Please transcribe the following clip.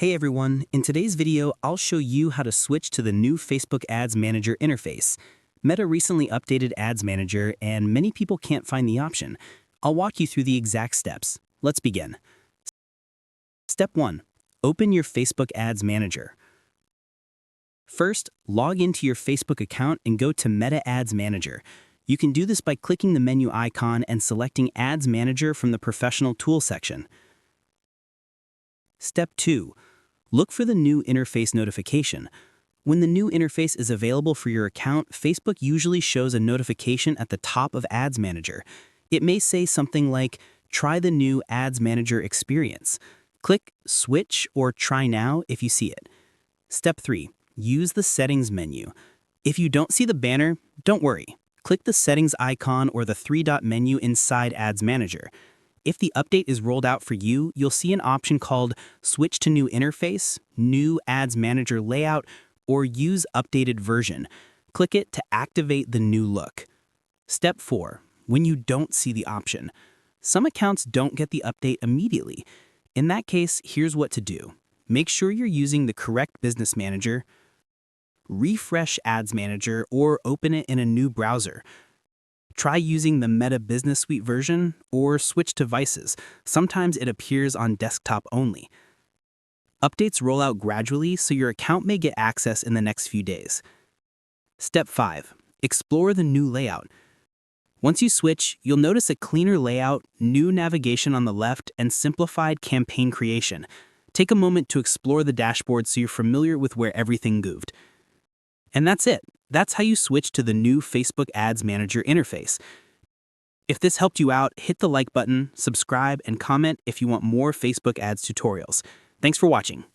Hey everyone, in today's video, I'll show you how to switch to the new Facebook Ads Manager interface. Meta recently updated Ads Manager and many people can't find the option. I'll walk you through the exact steps. Let's begin. Step 1. Open your Facebook Ads Manager. First, log into your Facebook account and go to Meta Ads Manager. You can do this by clicking the menu icon and selecting Ads Manager from the Professional Tools section. Step 2. Look for the new interface notification. When the new interface is available for your account, Facebook usually shows a notification at the top of Ads Manager. It may say something like, "Try the new Ads Manager experience." Click Switch or Try Now if you see it. Step 3. Use the Settings menu. If you don't see the banner, don't worry. Click the Settings icon or the three-dot menu inside Ads Manager. If the update is rolled out for you, you'll see an option called Switch to New Interface, New Ads Manager Layout, or Use Updated Version. Click it to activate the new look. Step 4. When you don't see the option. Some accounts don't get the update immediately. In that case, here's what to do. Make sure you're using the correct business manager, refresh Ads Manager, or open it in a new browser. Try using the Meta Business Suite version or switch devices. Sometimes it appears on desktop only. Updates roll out gradually, so your account may get access in the next few days. Step 5. Explore the new layout. Once you switch, you'll notice a cleaner layout, new navigation on the left, and simplified campaign creation. Take a moment to explore the dashboard so you're familiar with where everything moved. And that's it. That's how you switch to the new Facebook Ads Manager interface. If this helped you out, hit the like button, subscribe, and comment if you want more Facebook ads tutorials. Thanks for watching.